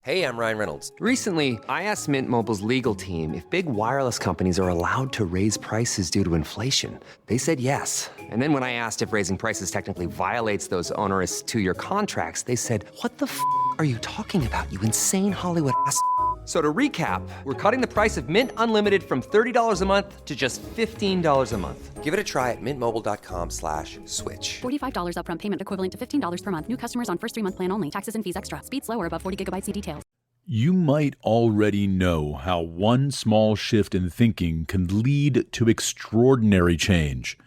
Hey, I'm Ryan Reynolds. Recently, I asked Mint Mobile's legal team if big wireless companies are allowed to raise prices due to inflation. They said yes. And then when I asked if raising prices technically violates those onerous two-year contracts, they said, "What the f*** are you talking about, you insane Hollywood ass?" So to recap, we're cutting the price of Mint Unlimited from $30 a month to just $15 a month. Give it a try at mintmobile.com/switch. $45 upfront payment equivalent to $15 per month. New customers on first 3-month plan only. Taxes and fees extra. Speed slower above 40 gigabytes. See details. You might already know how one small shift in thinking can lead to extraordinary change.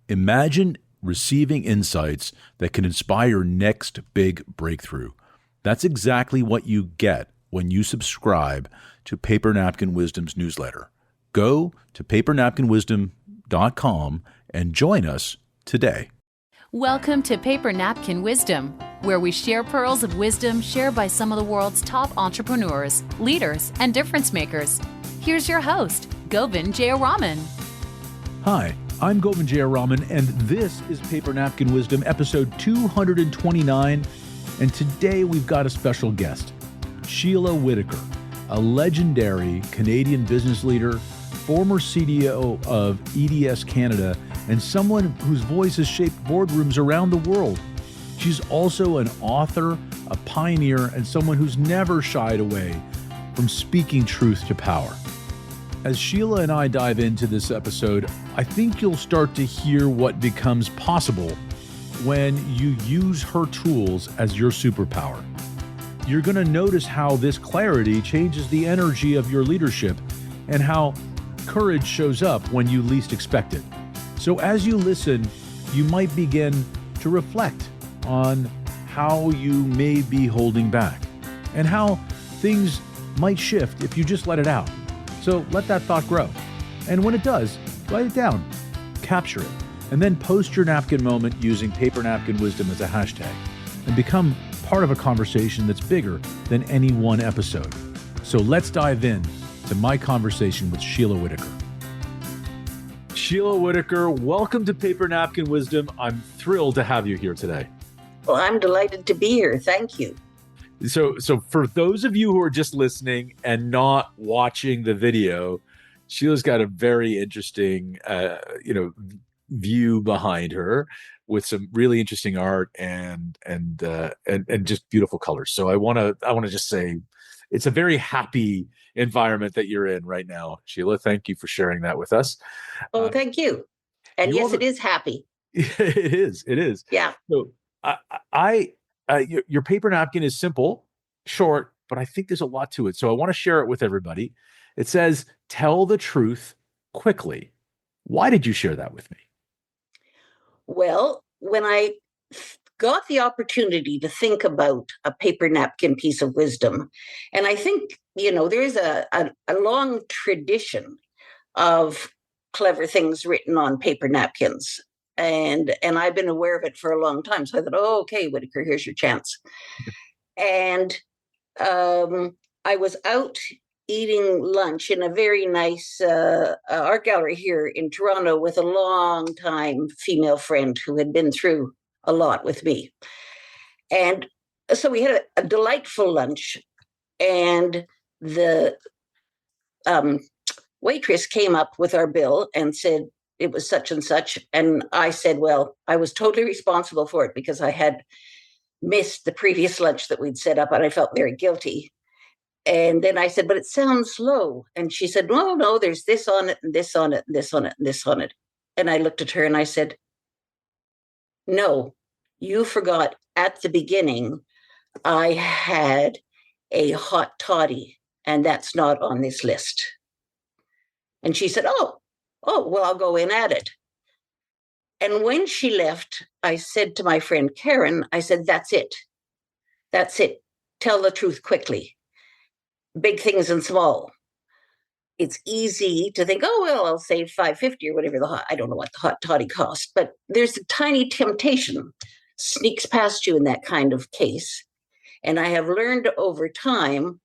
Imagine receiving insights that can inspire your next big breakthrough. That's exactly what you get when you subscribe to Paper Napkin Wisdom's newsletter. Go to papernapkinwisdom.com and join us today. Welcome to Paper Napkin Wisdom, where we share pearls of wisdom shared by some of the world's top entrepreneurs, leaders, and difference makers. Here's your host, Govindh Jayaraman. Hi, I'm Govindh Jayaraman, and this is Paper Napkin Wisdom, episode 229. And today we've got a special guest, Sheelagh Whittaker, a legendary Canadian business leader, former CEO of EDS Canada, and someone whose voice has shaped boardrooms around the world. She's also an author, a pioneer, and someone who's never shied away from speaking truth to power. As Sheelagh and I dive into this episode, I think you'll start to hear what becomes possible when you use her tools as your superpower. You're going to notice how this clarity changes the energy of your leadership and how courage shows up when you least expect it. So as you listen, you might begin to reflect on how you may be holding back and how things might shift if you just let it out. So let that thought grow. And when it does, write it down, capture it, and then post your napkin moment using Paper Napkin Wisdom as a hashtag and become part of a conversation that's bigger than any one episode. So let's dive in to my conversation with Sheelagh Whittaker. Sheelagh Whittaker, welcome to Paper Napkin Wisdom. I'm thrilled to have you here today. Well, I'm delighted to be here. Thank you. So for those of you who are just listening and not watching the video, Sheilagh's got a very interesting, view behind her with some really interesting art and just beautiful colors. So I want to just say it's a very happy environment that you're in right now, Sheelagh. Thank you for sharing that with us. Oh, thank you. And yes, it is happy. It is. Yeah. So your paper napkin is simple, short, but I think there's a lot to it. So I want to share it with everybody. It says, "Tell the truth quickly." Why did you share that with me? Well, when I got the opportunity to think about a paper napkin piece of wisdom, and I think, there is a long tradition of clever things written on paper napkins. And I've been aware of it for a long time. So I thought, okay, Whittaker, here's your chance. And I was out eating lunch in a very nice art gallery here in Toronto with a long-time female friend who had been through a lot with me. And so we had a delightful lunch, and the waitress came up with our bill and said it was such and such. And I said, well, I was totally responsible for it because I had missed the previous lunch that we'd set up, and I felt very guilty. And then I said, but it sounds low. And she said, no, there's this on it, and this on it, and this on it, and this on it. And I looked at her and I said, no, you forgot at the beginning, I had a hot toddy, and that's not on this list. And she said, oh, well, I'll go in at it. And when she left, I said to my friend Karen, I said, that's it. Tell the truth quickly. Big things and small. It's easy to think, I'll save $5.50 or whatever I don't know what the hot toddy costs, but there's a tiny temptation sneaks past you in that kind of case. And I have learned over time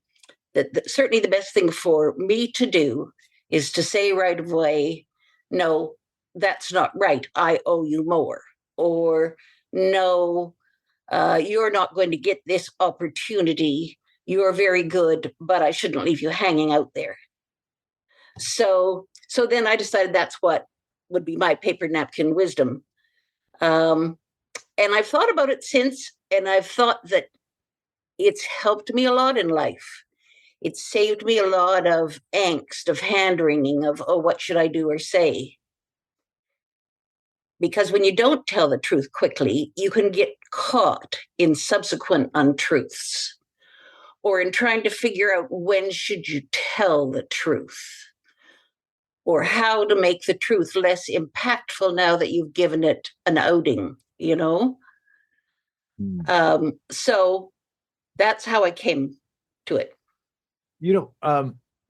that certainly the best thing for me to do is to say right away, no, that's not right. I owe you more. Or no, you're not going to get this opportunity. you're very good, but I shouldn't leave you hanging out there. So then I decided that's what would be my paper napkin wisdom. And I've thought about it since, and I've thought that it's helped me a lot in life. It saved me a lot of angst, of hand-wringing, of, oh, what should I do or say? Because when you don't tell the truth quickly, you can get caught in subsequent untruths or in trying to figure out when should you tell the truth or how to make the truth less impactful now that you've given it an outing, you know? So that's how I came to it.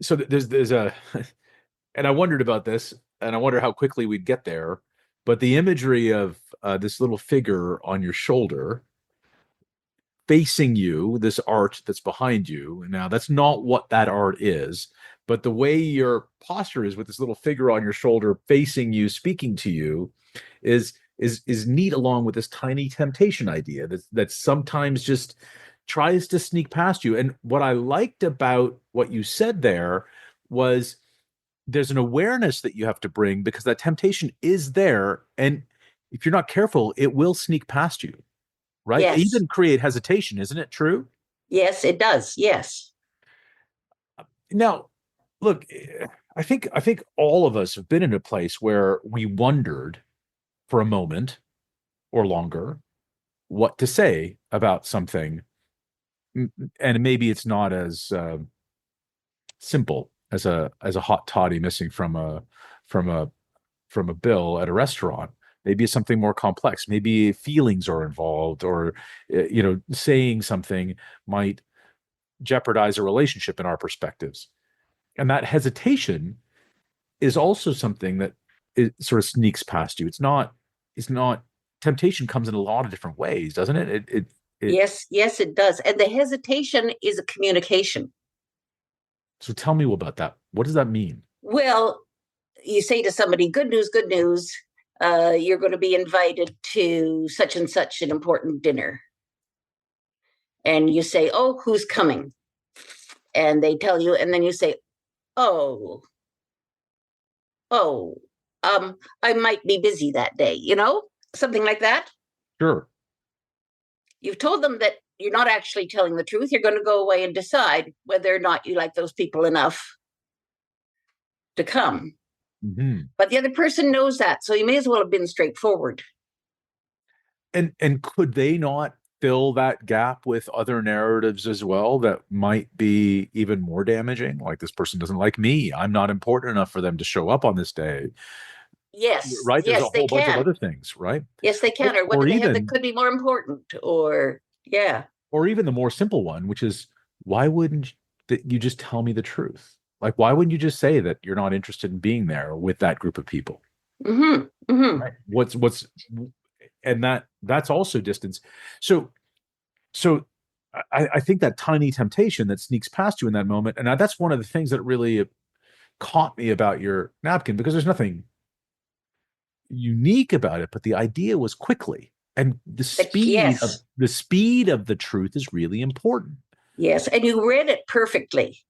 So there's a, and I wondered about this, and I wonder how quickly we'd get there. But the imagery of this little figure on your shoulder facing you, this art that's behind you. Now, that's not what that art is, but the way your posture is with this little figure on your shoulder facing you, speaking to you, is neat, along with this tiny temptation idea that sometimes just tries to sneak past you. And what I liked about what you said there was there's an awareness that you have to bring, because that temptation is there. And if you're not careful, it will sneak past you, right? Yes. Even create hesitation. Isn't it true? Yes, it does. Yes. Now, look, I think all of us have been in a place where we wondered for a moment or longer what to say about something. And maybe it's not as simple as a hot toddy missing from a bill at a restaurant. Maybe it's something more complex. Maybe feelings are involved, or saying something might jeopardize a relationship in our perspectives. And that hesitation is also something that it sort of sneaks past you. It's not temptation comes in a lot of different ways, doesn't it? Yes, it does. And the hesitation is a communication. So tell me about that. What does that mean? Well, you say to somebody, good news, you're going to be invited to such and such an important dinner. And you say, oh, who's coming? And they tell you, and then you say, I might be busy that day, something like that. Sure. You've told them that you're not actually telling the truth. You're going to go away and decide whether or not you like those people enough to come. Mm-hmm. But the other person knows that, so you may as well have been straightforward. And could they not fill that gap with other narratives as well that might be even more damaging? Like, this person doesn't like me. I'm not important enough for them to show up on this day. Yes. Right. There's yes, a whole bunch of other things, right? Yes, they can. Or what do they have that could be more important? Or even the more simple one, which is, why wouldn't you just tell me the truth? Like, why wouldn't you just say that you're not interested in being there with that group of people? Mm-hmm. Mm-hmm. Right? And that's also distance. So I think that tiny temptation that sneaks past you in that moment, and that's one of the things that really caught me about your napkin, because there's nothing unique about it, but the idea was quickly, and the speed of the truth is really important. Yes, and you read it perfectly,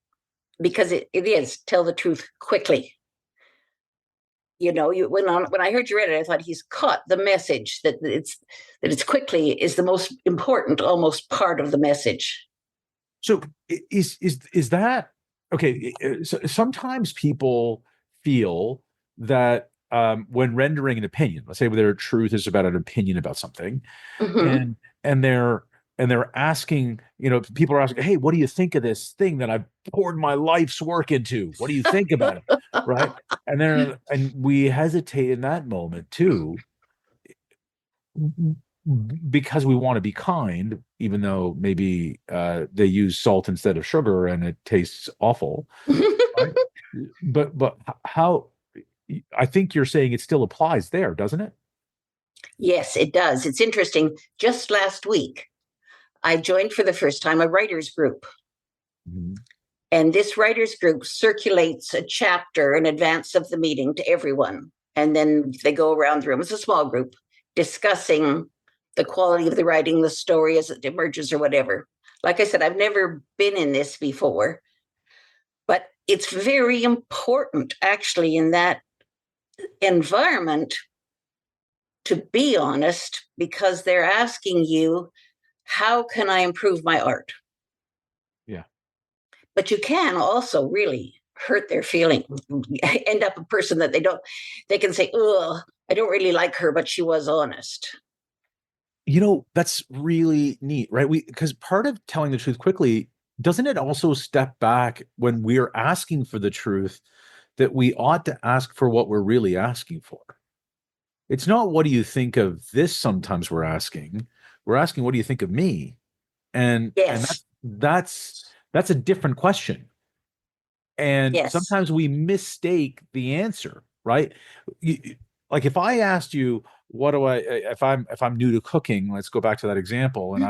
because it is tell the truth quickly. When I heard you read it, I thought he's caught the message that it's quickly is the most important, almost part of the message. So is that okay? So sometimes people feel that when rendering an opinion, let's say their truth is about an opinion about something, mm-hmm. and they're asking, people are asking, hey, what do you think of this thing that I've poured my life's work into? What do you think about it? Right. And we hesitate in that moment too, because we want to be kind, even though maybe they use salt instead of sugar and it tastes awful. Right? But how, I think you're saying it still applies there, doesn't it? Yes, it does. It's interesting. Just last week, I joined for the first time a writers group. Mm-hmm. And this writers group circulates a chapter in advance of the meeting to everyone. And then they go around the room. It's a small group discussing the quality of the writing, the story as it emerges or whatever. Like I said, I've never been in this before, but it's very important actually in that environment to be honest, because they're asking you, how can I improve my art? Yeah. But you can also really hurt their feeling, end up a person that they can say, oh, I don't really like her, but she was honest. That's really neat, right? Because part of telling the truth quickly, doesn't it also step back when we're asking for the truth that we ought to ask for what we're really asking for? It's not what do you think of this sometimes we're asking. We're asking what do you think of me? And Yes. that's a different question. And Yes. sometimes we mistake the answer, right? Like if I asked you, what do I if I'm new to cooking, let's go back to that example, and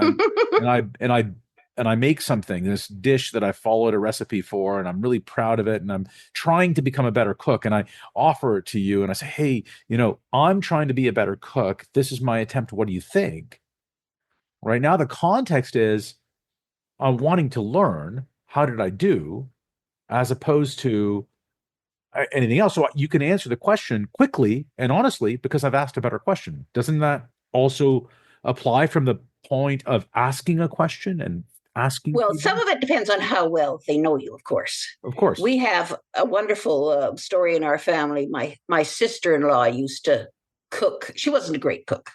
I make something, this dish that I followed a recipe for, and I'm really proud of it, and I'm trying to become a better cook, and I offer it to you, and I say, hey, I'm trying to be a better cook. This is my attempt. What do you think? Right now, the context is I'm wanting to learn. How did I do? As opposed to anything else. So you can answer the question quickly and honestly because I've asked a better question. Doesn't that also apply from the point of asking a question and asking Well, some people? of it depends on how well they know you, of course. Of course. We have a wonderful story in our family. My sister-in-law used to cook. She wasn't a great cook.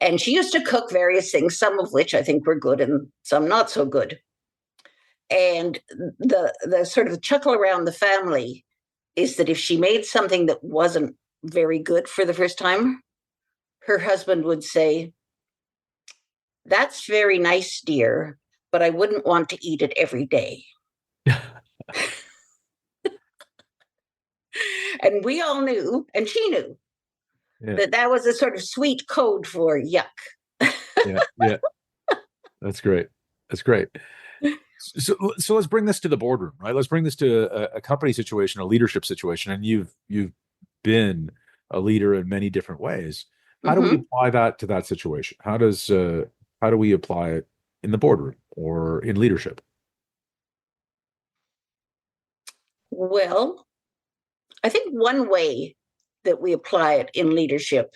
And she used to cook various things, some of which I think were good and some not so good. And the sort of chuckle around the family is that if she made something that wasn't very good for the first time, her husband would say, that's very nice, dear, but I wouldn't want to eat it every day. And we all knew, and she knew, Yeah. that was a sort of sweet code for yuck. Yeah. Yeah. That's great. That's great. So let's bring this to the boardroom, right? Let's bring this to a company situation, a leadership situation, and you've been a leader in many different ways. How do we apply that to that situation? How do we apply it in the boardroom or in leadership? Well, I think one way that we apply it in leadership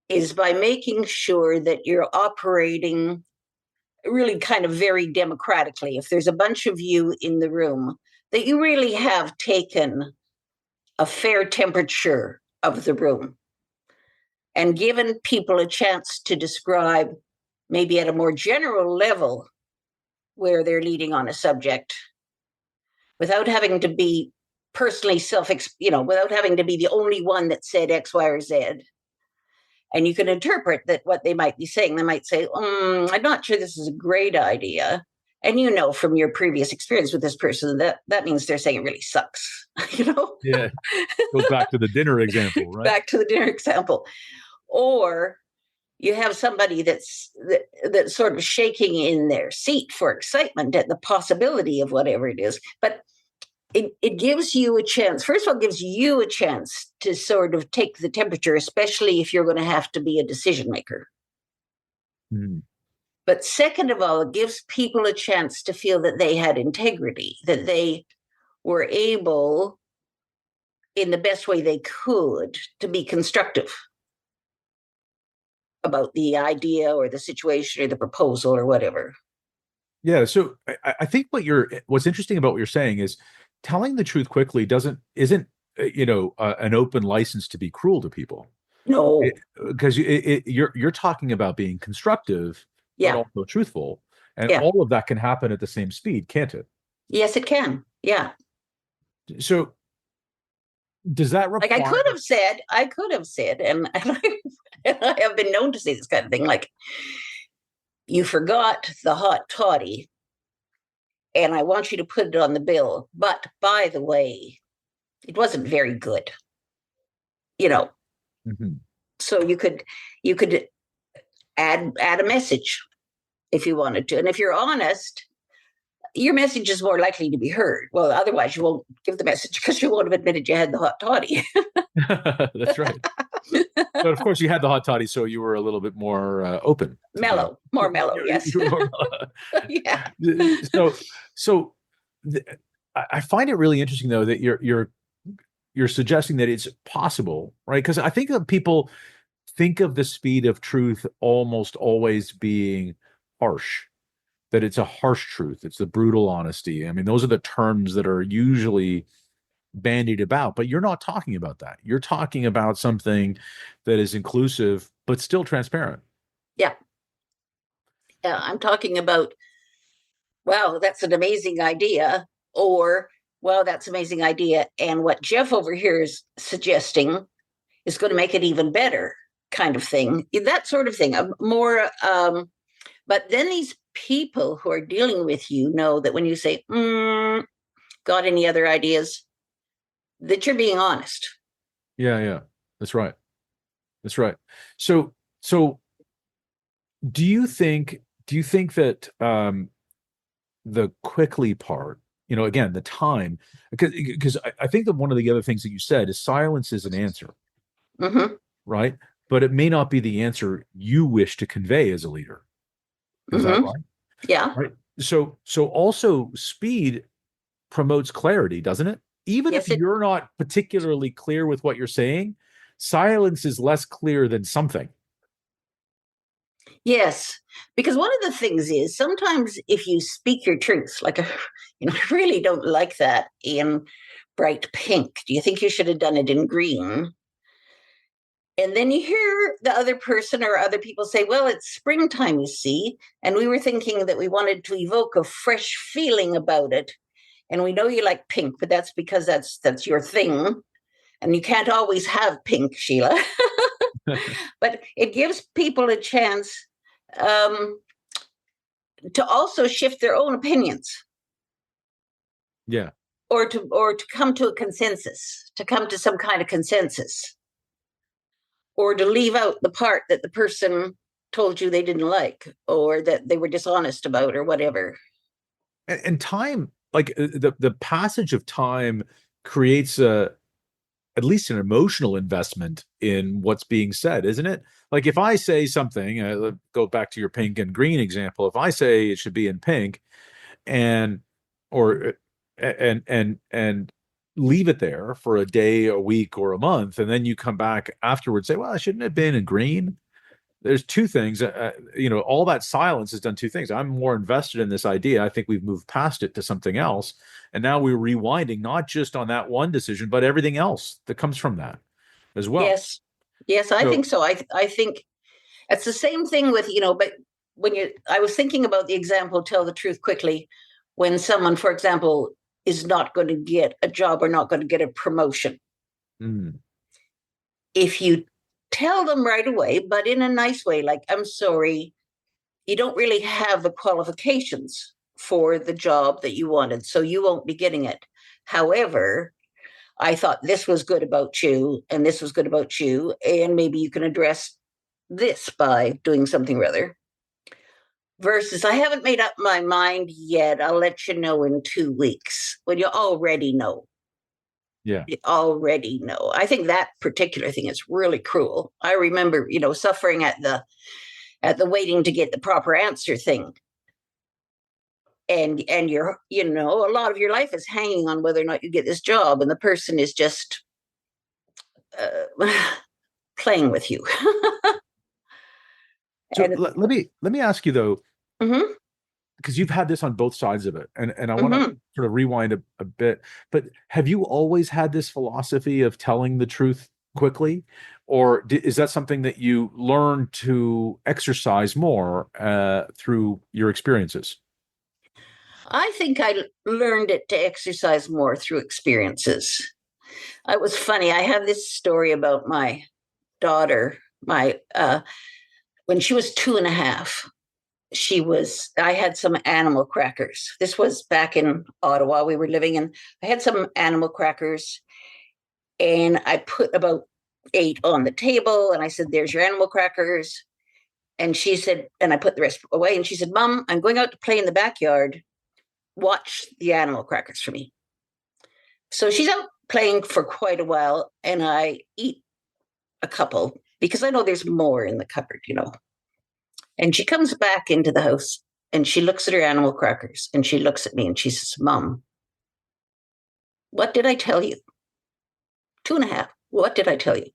is by making sure that you're operating really kind of very democratically. If there's a bunch of you in the room, that you really have taken a fair temperature of the room and given people a chance to describe, maybe at a more general level, where they're leading on a subject without having to be personally without having to be the only one that said X, Y, or Z. And you can interpret that what they might be saying. They might say, I'm not sure this is a great idea. And from your previous experience with this person, that means they're saying it really sucks. Yeah. Goes back to the dinner example, right? Back to the dinner example. Or you have somebody that's sort of shaking in their seat for excitement at the possibility of whatever it is. But it gives you a chance. First of all, it gives you a chance to sort of take the temperature, especially if you're going to have to be a decision maker. Mm. But second of all, it gives people a chance to feel that they had integrity, that they were able, in the best way they could, to be constructive about the idea or the situation or the proposal or whatever. Yeah. So I think what's interesting about what you're saying is telling the truth quickly isn't an open license to be cruel to people. No. Because you're talking about being constructive, but also truthful, and all of that can happen at the same speed, can't it? Yes, it can. Yeah. So does that require? Like I could have said, and I have been known to say this kind of thing, like, you forgot the hot toddy, and I want you to put it on the bill. But by the way, it wasn't very good. Mm-hmm. So you could add a message if you wanted to, and if you're honest, your message is more likely to be heard. Well, otherwise you won't give the message because you won't have admitted you had the hot toddy. That's right. But of course, you had the hot toddy, so you were a little bit more open. More mellow, yes. You were more Yeah. so I find it really interesting, though, that you're suggesting that it's possible, right? Because I think that people think of the speed of truth almost always being harsh, that it's a harsh truth. It's the brutal honesty. I mean, those are the terms that are usually bandied about, but you're not talking about that. You're talking about something that is inclusive, but still transparent. Yeah. Yeah. I'm talking about, wow, that's an amazing idea. Or, well, that's an amazing idea. And what Jeff over here is suggesting is going to make it even better, kind of thing. That sort of thing. More, but then these people who are dealing with you know that when you say, got any other ideas, that you're being honest. Yeah. That's right. So do you think that the quickly part, again, the time, because I think that one of the other things that you said is silence is an answer, right? But it may not be the answer you wish to convey as a leader. Is that right? Yeah. Right. So also speed promotes clarity, doesn't it? Even Yes, if you're not particularly clear with what you're saying, silence is less clear than something. Yes, because one of the things is sometimes if you speak your truth, like, I really don't like that in bright pink. Do you think you should have done it in green? And then you hear the other person or other people say, well, it's springtime, you see. And we were thinking that we wanted to evoke a fresh feeling about it. And we know you like pink, but that's because that's your thing. And you can't always have pink, Sheelagh. But it gives people a chance to also shift their own opinions. Yeah. Or to come to a consensus, to come to some kind of consensus. Or to leave out the part that the person told you they didn't like, or that they were dishonest about, or whatever. And time, like the passage of time creates at least an emotional investment in what's being said, isn't it? Like if I say something, go back to your pink and green example. If I say it should be in pink, and or and leave it there for a day, a week, or a month, and then you come back afterwards and say, well, I shouldn't have been in green. There's two things. All that silence has done two things. I'm more invested in this idea. I think we've moved past it to something else. And now we're rewinding, not just on that one decision, but everything else that comes from that as well. Yes, I think so. I think it's the same thing with, but I was thinking about the example, tell the truth quickly, when someone, for example, is not going to get a job or not going to get a promotion. If you tell them right away, but in a nice way, like, I'm sorry, you don't really have the qualifications for the job that you wanted, so you won't be getting it. However, I thought this was good about you, and this was good about you, and maybe you can address this by doing something rather. Versus, I haven't made up my mind yet. I'll let you know in 2 weeks. Well, you already know. Yeah. You already know. I think that particular thing is really cruel. I remember, suffering at the waiting to get the proper answer thing. And you're, a lot of your life is hanging on whether or not you get this job, and the person is just playing with you. So let me ask you though, because you've had this on both sides of it, and I want to sort of rewind a bit. But have you always had this philosophy of telling the truth quickly, or is that something that you learned to exercise more through your experiences? I think I learned it to exercise more through experiences. It was funny. I have this story about my daughter. When she was 2.5, I had some animal crackers. This was back in Ottawa. We were living in, I had some animal crackers, and I put about 8 on the table, and I said, there's your animal crackers. And she said, and I put the rest away, and she said, Mom, I'm going out to play in the backyard. Watch the animal crackers for me. So she's out playing for quite a while, and I eat a couple, because I know there's more in the cupboard, And she comes back into the house and she looks at her animal crackers and she looks at me and she says, Mom, what did I tell you? 2.5. What did I tell you?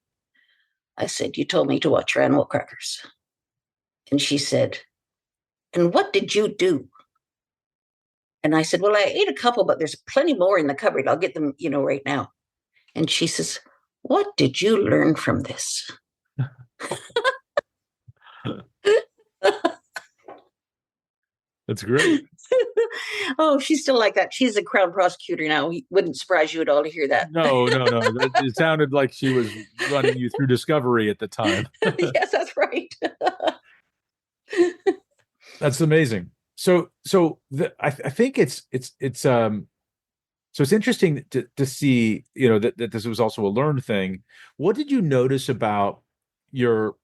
I said, you told me to watch your animal crackers. And she said, and what did you do? And I said, well, I ate a couple, but there's plenty more in the cupboard. I'll get them, right now. And she says, what did you learn from this? That's great. Oh, she's still like that. She's a Crown prosecutor now. It wouldn't surprise you at all to hear that. No. It sounded like she was running you through discovery at the time. Yes, that's right. That's amazing. I think it's interesting to see, that this was also a learned thing. What did you notice about your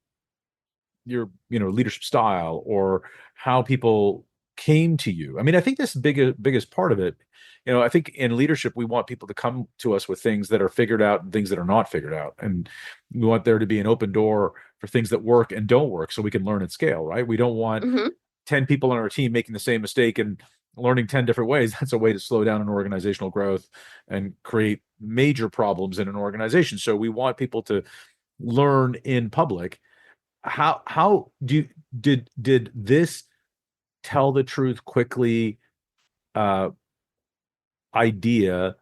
leadership style, or how people came to you? I mean, I think this biggest part of it, I think in leadership, we want people to come to us with things that are figured out and things that are not figured out. And we want there to be an open door for things that work and don't work so we can learn and scale, right? We don't want 10 people on our team making the same mistake and learning 10 different ways. That's a way to slow down an organizational growth and create major problems in an organization. So we want people to learn in public. How did this tell the truth quickly idea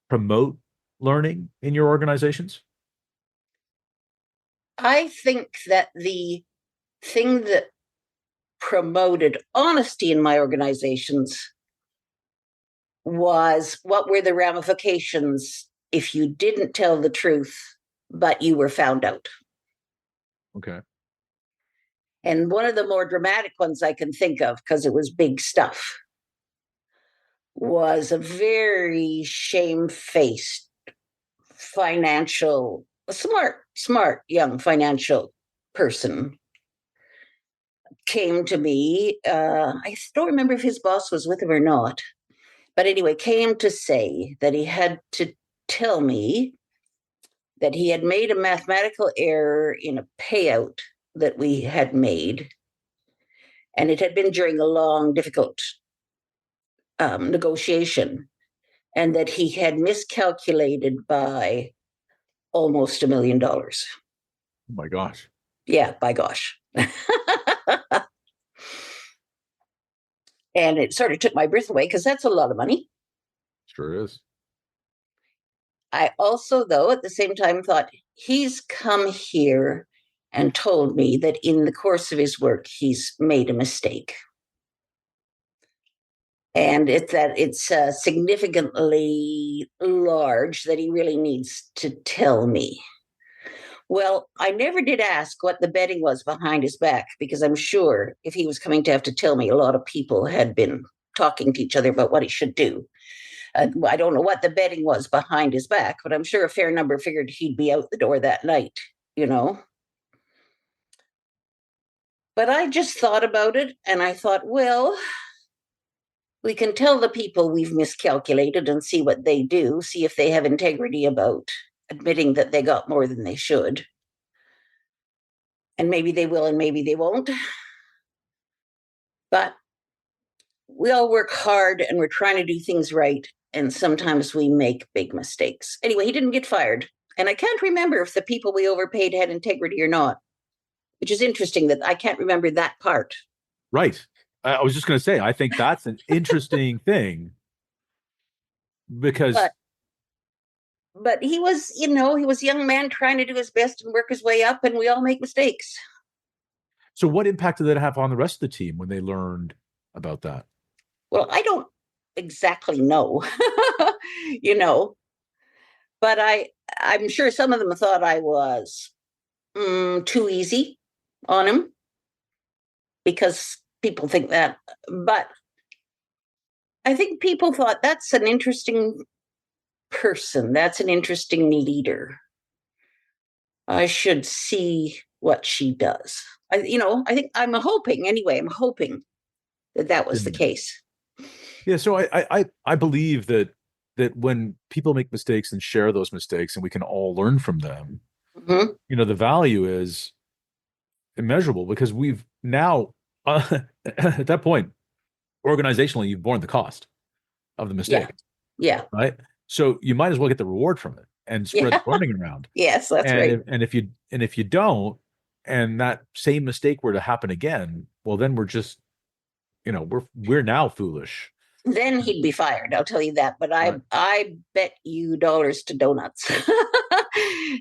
promote learning in your organizations? I think that the thing that promoted honesty in my organizations was, what were the ramifications if you didn't tell the truth, but you were found out? Okay. And one of the more dramatic ones I can think of, because it was big stuff, was a very shamefaced smart young financial person came to me. I don't remember if his boss was with him or not, but anyway, came to say that he had to tell me that he had made a mathematical error in a payout that we had made, and it had been during a long, difficult negotiation, and that he had miscalculated by almost $1 million. Oh my gosh. Yeah, by gosh. And it sort of took my breath away, because that's a lot of money. Sure is. I also, though, at the same time thought, he's come here and told me that in the course of his work, he's made a mistake. And it's significantly large that he really needs to tell me. Well, I never did ask what the betting was behind his back, because I'm sure if he was coming to have to tell me, a lot of people had been talking to each other about what he should do. I don't know what the betting was behind his back, but I'm sure a fair number figured he'd be out the door that night, But I just thought about it, and I thought, well, we can tell the people we've miscalculated and see what they do, see if they have integrity about admitting that they got more than they should. And maybe they will and maybe they won't. But we all work hard and we're trying to do things right. And sometimes we make big mistakes. Anyway, he didn't get fired. And I can't remember if the people we overpaid had integrity or not, which is interesting that I can't remember that part. Right. I was just going to say, I think that's an interesting thing, because. But he was, he was a young man trying to do his best and work his way up, and we all make mistakes. So what impact did that have on the rest of the team when they learned about that? Well, I don't exactly know, but I'm sure some of them thought I was too easy on him, because people think that. But I think people thought, that's an interesting person. That's an interesting leader. I should see what she does. I think I'm hoping that was the case. Yeah. So I believe that when people make mistakes and share those mistakes, and we can all learn from them, Mhm. The value is immeasurable because we've now, at that point, organizationally, you've borne the cost of the Yeah. mistake, Yeah. right? So you might as well get the reward from it and spread Yeah. the learning around. Yes, that's And right. if you don't, and that same mistake were to happen again, well, then we're just, we're now foolish. Then he'd be fired, I'll tell you that. But I Right. I bet you dollars to donuts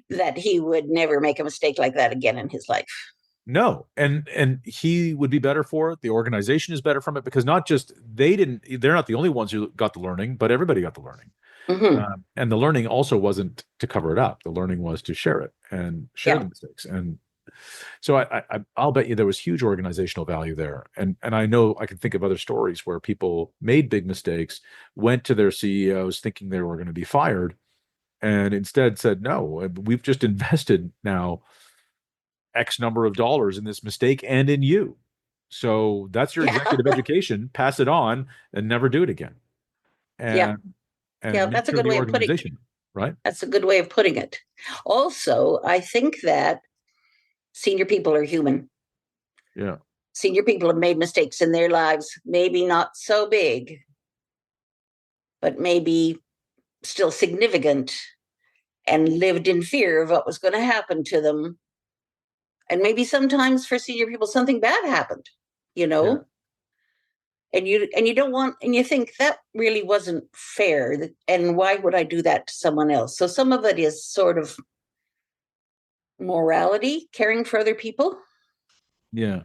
that he would never make a mistake like that again in his life. No, and he would be better for it. The organization is better from it because not just they're not the only ones who got the learning, but everybody got the learning. Hmm. And the learning also wasn't to cover it up. The learning was to share it and share Yeah. the mistakes. And so I'll bet you there was huge organizational value there. And I know I can think of other stories where people made big mistakes, went to their CEOs thinking they were going to be fired, and instead said, no, we've just invested now X number of dollars in this mistake and in you. So that's your Yeah. executive education. Pass it on and never do it again. Yeah. And Yeah. make That's a sure good the way of putting organization, right? That's a good way of putting it. Also, I think that senior people are human. Yeah. Senior people have made mistakes in their lives, maybe not so big, but maybe still significant, and lived in fear of what was going to happen to them. And maybe sometimes for senior people, something bad happened, you Yeah. know, and you don't want, and you think that really wasn't fair. And why would I do that to someone else? So some of it is sort of morality, caring for other people. Yeah.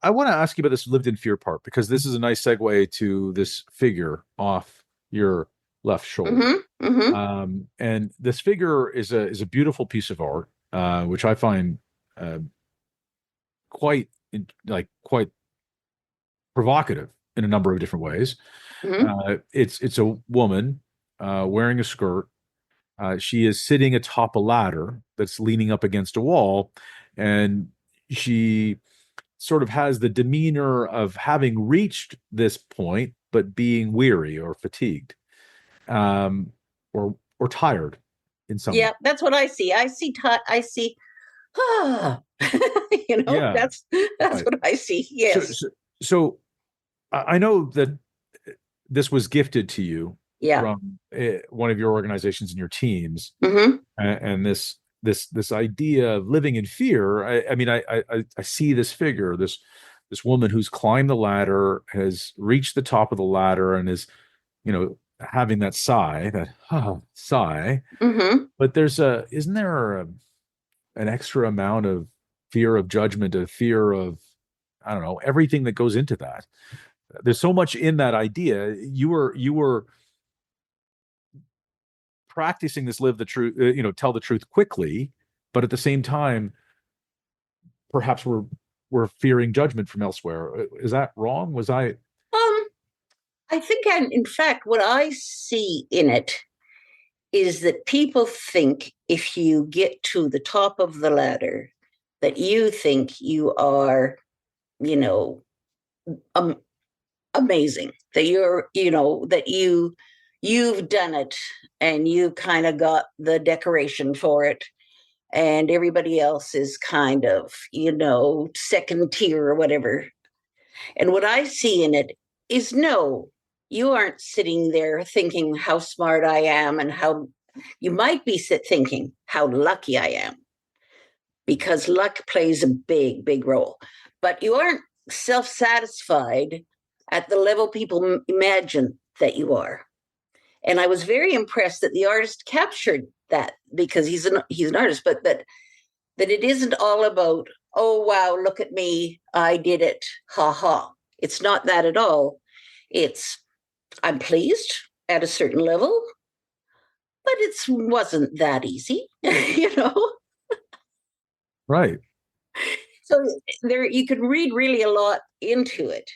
I want to ask you about this lived in fear part because this is a nice segue to this figure off your left shoulder. Mm-hmm. Mm-hmm. And this figure is a beautiful piece of art, which I find uh, quite provocative in a number of different ways. Mm-hmm. It's a woman wearing a skirt. She is sitting atop a ladder that's leaning up against a wall, and she sort of has the demeanor of having reached this point, but being weary or fatigued, or tired in some way. Yeah, that's what I see. I see, ah, Yeah, that's right. what I see. So, Yes. so, so I know that this was gifted to you Yeah. from one of your organizations and your teams, Mm-hmm. and this idea of living in fear. I mean, I see this figure, this woman who's climbed the ladder, has reached the top of the ladder, and is having that sigh, that sigh. Mm-hmm. But isn't there an extra amount of fear of judgment, a fear of, I don't know, everything that goes into that. There's so much in that idea. You were practicing this live the truth, tell the truth quickly, but at the same time, perhaps we're fearing judgment from elsewhere. Is that wrong? Was I? Um, I think, in fact, what I see in it is that people think if you get to the top of the ladder, that you think you are, you know, um, amazing. That you've done it, and you kind of got the decoration for it, and everybody else is kind of, second tier or whatever. And what I see in it is, no, you aren't sitting there thinking how smart I am, and how you might be thinking how lucky I am, because luck plays a big, big role. But you aren't self satisfied at the level people imagine that you are. And I was very impressed that the artist captured that, because he's an artist, but that it isn't all about, oh wow, look at me, I did it, ha ha. It's not that at all. It's, I'm pleased at a certain level, but it wasn't that easy, you know. Right. So there, you can read really a lot into it.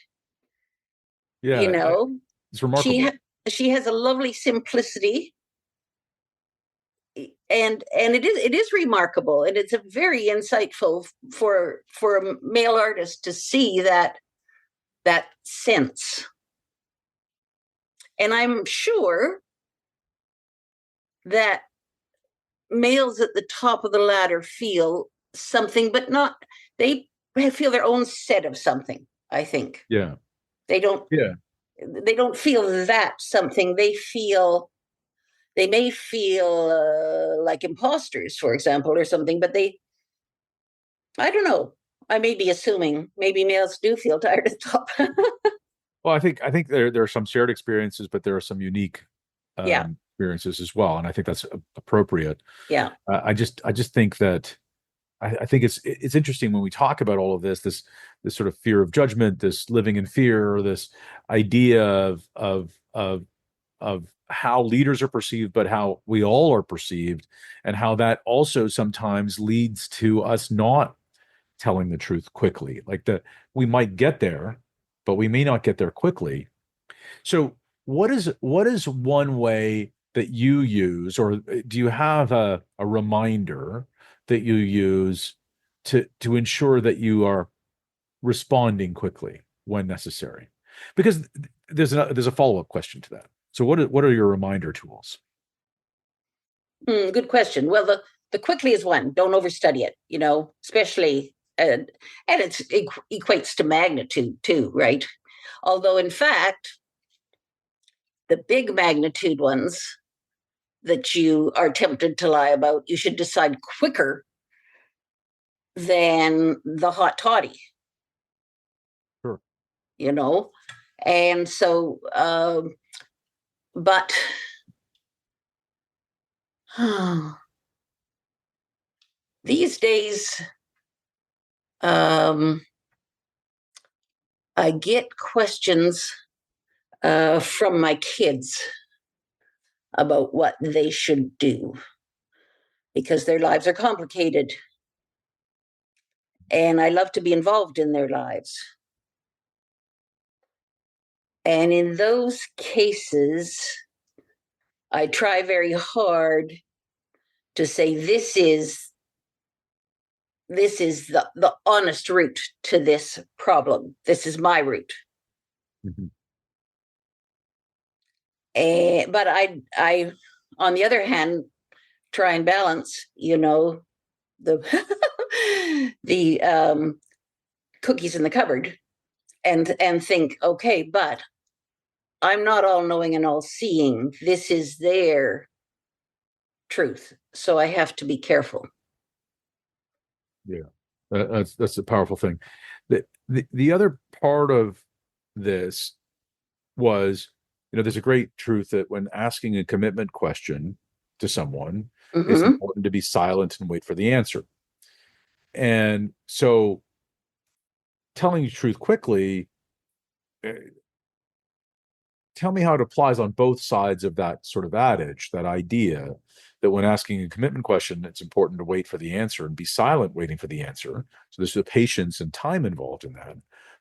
You Yeah, know, it's she remarkable. she has a lovely simplicity, and it is remarkable, and it's a very insightful for a male artist to see that sense. And I'm sure that males at the top of the ladder feel something, but not, they feel their own set of something, I think. Yeah. They don't feel that something. They may feel like imposters, for example, or something, but I don't know. I may be assuming maybe males do feel tired at the top. Well, I think there are some shared experiences, but there are some unique Yeah. experiences as well, and I think that's appropriate. Yeah. I just think that I think it's interesting when we talk about all of this sort of fear of judgment, this living in fear, or this idea of how leaders are perceived, but how we all are perceived, and how that also sometimes leads to us not telling the truth quickly. Like we might get there, but we may not get there quickly. So what is one way that you use, or do you have a reminder that you use to ensure that you are responding quickly when necessary? Because there's a follow-up question to that. So what are your reminder tools? Good question. Well, the quickly is one. Don't overstudy it, especially, and it equates to magnitude too, right? Although, in fact, the big magnitude ones that you are tempted to lie about, you should decide quicker than the hot toddy. Sure. And so, but these days, I get questions from my kids about what they should do because their lives are complicated. And I love to be involved in their lives. And in those cases, I try very hard to say, this is the honest route to this problem. This is my route. Mm-hmm. But I, on the other hand, try and balance, the the cookies in the cupboard, and think, okay, but I'm not all knowing and all seeing. This is their truth, so I have to be careful. Yeah, that's a powerful thing. The other part of this was, there's a great truth that when asking a commitment question to someone, it's important to be silent and wait for the answer. And so telling the truth quickly, tell me how it applies on both sides of that sort of adage, that idea that when asking a commitment question, it's important to wait for the answer and be silent waiting for the answer. So there's the patience and time involved in that.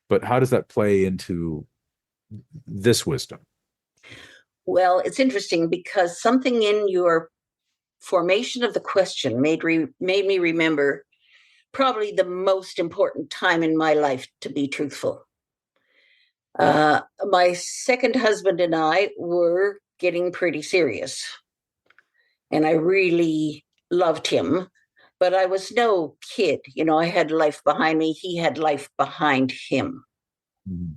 But how does that play into this wisdom? Well, it's interesting because something in your formation of the question made me remember probably the most important time in my life to be truthful. My second husband and I were getting pretty serious, and I really loved him, but I was no kid. I had life behind me. He had life behind him. Mm-hmm.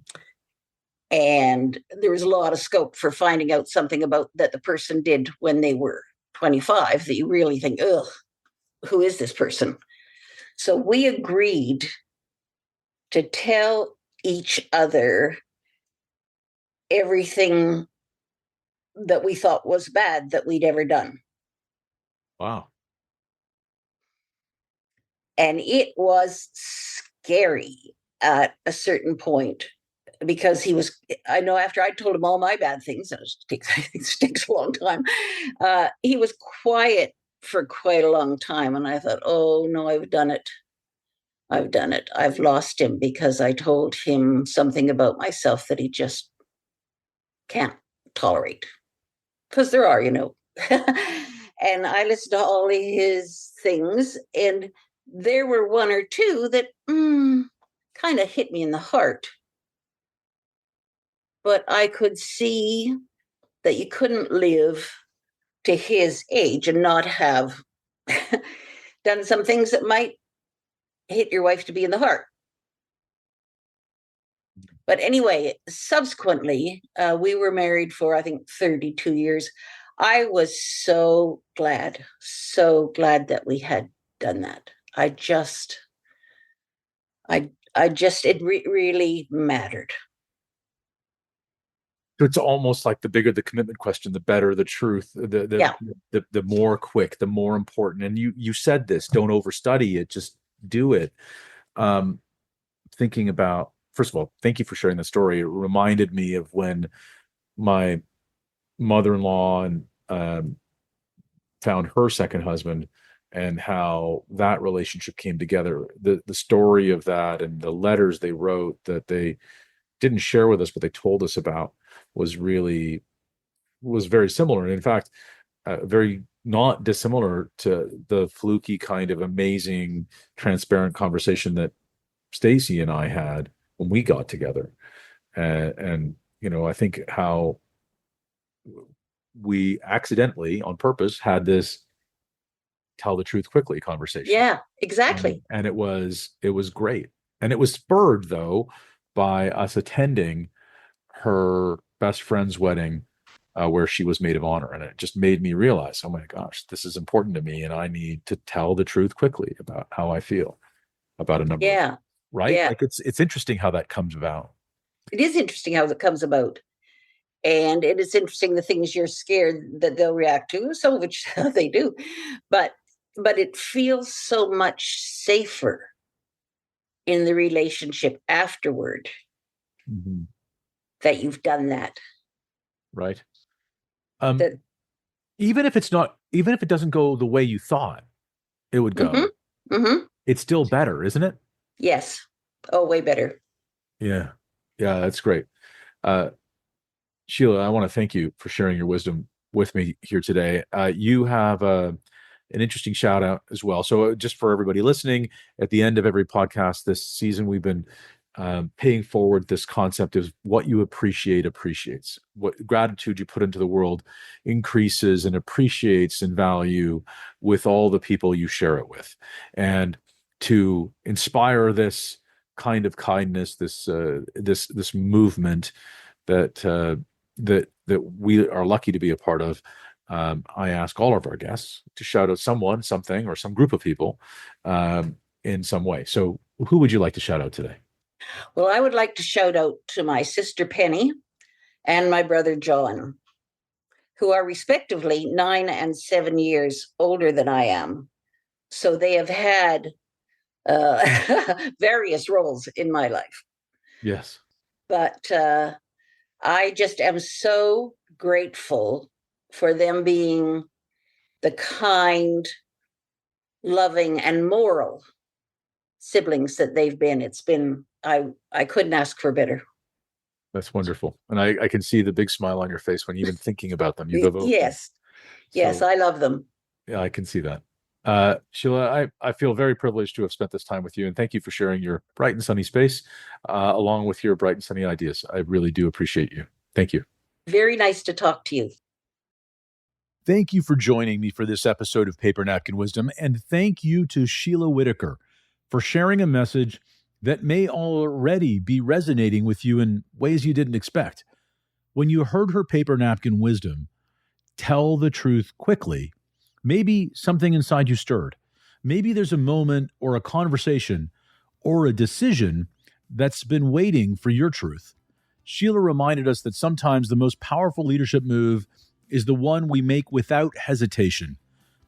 And there was a lot of scope for finding out something about that the person did when they were 25 that you really think, ugh, who is this person? So we agreed to tell each other everything that we thought was bad that we'd ever done. Wow. And it was scary at a certain point because I know after I told him all my bad things, and it takes a long time, he was quiet for quite a long time. And I thought, oh no, I've done it. I've lost him because I told him something about myself that he just can't tolerate. Because there are, and I listened to all of his things, and there were one or two that kind of hit me in the heart. But I could see that you couldn't live to his age and not have done some things that might hit your wife to be in the heart. But anyway, subsequently, we were married for, I think, 32 years. I was so glad that we had done that. It really mattered. So it's almost like the bigger the commitment question, the better the truth, the more quick, the more important. And you said this, don't overstudy it, just do it. Thinking about, first of all, thank you for sharing the story. It reminded me of when my mother-in-law found her second husband and how that relationship came together. The story of that and the letters they wrote that they didn't share with us, but they told us about was very similar. And in fact, very not dissimilar to the fluky kind of amazing, transparent conversation that Stacy and I had when we got together. And I think how we accidentally, on purpose, had this tell the truth quickly conversation. Yeah, exactly. And it was great. And it was spurred, though, by us attending her best friend's wedding, where she was maid of honor. And it just made me realize, oh my gosh, this is important to me. And I need to tell the truth quickly about how I feel about a number of, right? Yeah. Like it's interesting how that comes about. It is interesting how it comes about. And it is interesting the things you're scared that they'll react to, some of which they do. But it feels so much safer in the relationship afterward that you've done that. Right. Even if it doesn't go the way you thought it would go, it's still better, isn't it? Yes. Oh, way better. Yeah. Yeah, that's great. Sheelagh, I want to thank you for sharing your wisdom with me here today. You have an interesting shout out as well. So just for everybody listening, at the end of every podcast this season, we've been paying forward this concept of what you appreciate appreciates. What gratitude you put into the world increases and appreciates in value with all the people you share it with. And to inspire this kind of kindness, this movement that we are lucky to be a part of, I ask all of our guests to shout out someone, something, or some group of people in some way. So who would you like to shout out today? Well, I would like to shout out to my sister Penny and my brother John, who are respectively 9 and 7 years older than I am. So they have had various roles in my life. Yes. But I just am so grateful for them being the kind, loving, and moral siblings that they've been. It's been, I couldn't ask for better. That's wonderful. And I can see the big smile on your face when even thinking about them. You've evoked Yes. them. Yes, I love them. Yeah, I can see that. Sheelagh, I feel very privileged to have spent this time with you, and thank you for sharing your bright and sunny space, along with your bright and sunny ideas. I really do appreciate you. Thank you. Very nice to talk to you. Thank you for joining me for this episode of Paper Napkin Wisdom, and thank you to Sheelagh Whittaker for sharing a message that may already be resonating with you in ways you didn't expect. When you heard her Paper Napkin Wisdom, tell the truth quickly, maybe something inside you stirred. Maybe there's a moment or a conversation or a decision that's been waiting for your truth. Sheelagh reminded us that sometimes the most powerful leadership move is the one we make without hesitation,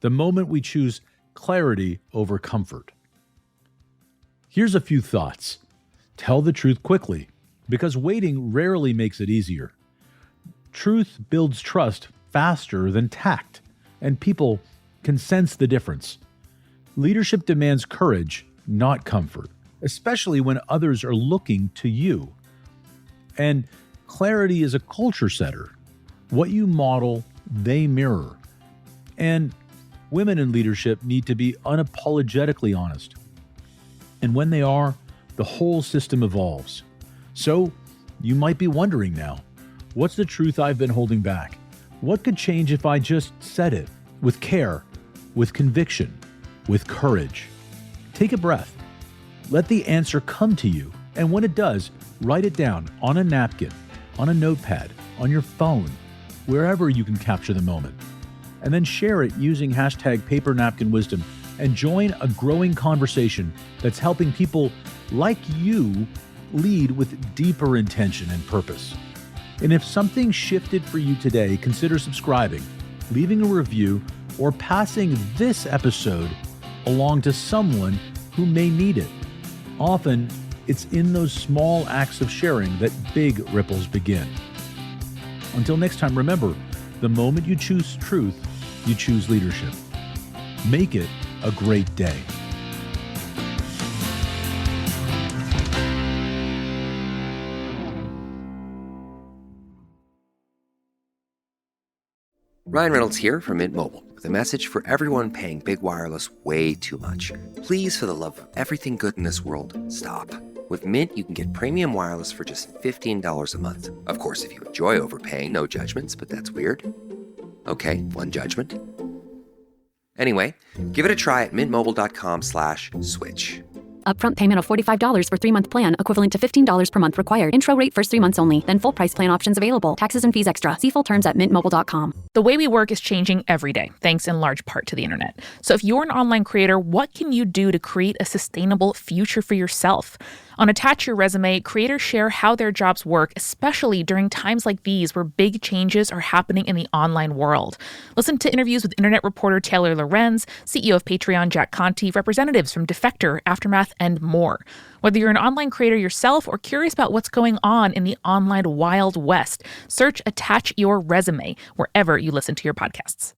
the moment we choose clarity over comfort. Here's a few thoughts. Tell the truth quickly, because waiting rarely makes it easier. Truth builds trust faster than tact, and people can sense the difference. Leadership demands courage, not comfort, especially when others are looking to you. And clarity is a culture setter. What you model, they mirror. And women in leadership need to be unapologetically honest. And when they are, the whole system evolves. So you might be wondering now, what's the truth I've been holding back? What could change if I just said it with care, with conviction, with courage. Take a breath. Let the answer come to you, and when it does, write it down on a napkin, on a notepad, on your phone, wherever you can capture the moment. And then share it using hashtag Paper Napkin Wisdom and join a growing conversation that's helping people like you lead with deeper intention and purpose. And if something shifted for you today, consider subscribing, leaving a review, or passing this episode along to someone who may need it. Often, it's in those small acts of sharing that big ripples begin. Until next time, remember, the moment you choose truth, you choose leadership. Make it a great day. Ryan Reynolds here from Mint Mobile with a message for everyone paying big wireless way too much. Please, for the love of everything good in this world, stop. With Mint, you can get premium wireless for just $15 a month. Of course, if you enjoy overpaying, no judgments, but that's weird. Okay, one judgment. Anyway, give it a try at mintmobile.com/switch. Upfront payment of $45 for 3-month plan, equivalent to $15 per month required. Intro rate first 3 months only. Then full price plan options available. Taxes and fees extra. See full terms at mintmobile.com. The way we work is changing every day, thanks in large part to the internet. So if you're an online creator, what can you do to create a sustainable future for yourself? On Attach Your Resume, creators share how their jobs work, especially during times like these where big changes are happening in the online world. Listen to interviews with internet reporter Taylor Lorenz, CEO of Patreon Jack Conte, representatives from Defector, Aftermath, and more. Whether you're an online creator yourself or curious about what's going on in the online Wild West, search Attach Your Resume wherever you listen to your podcasts.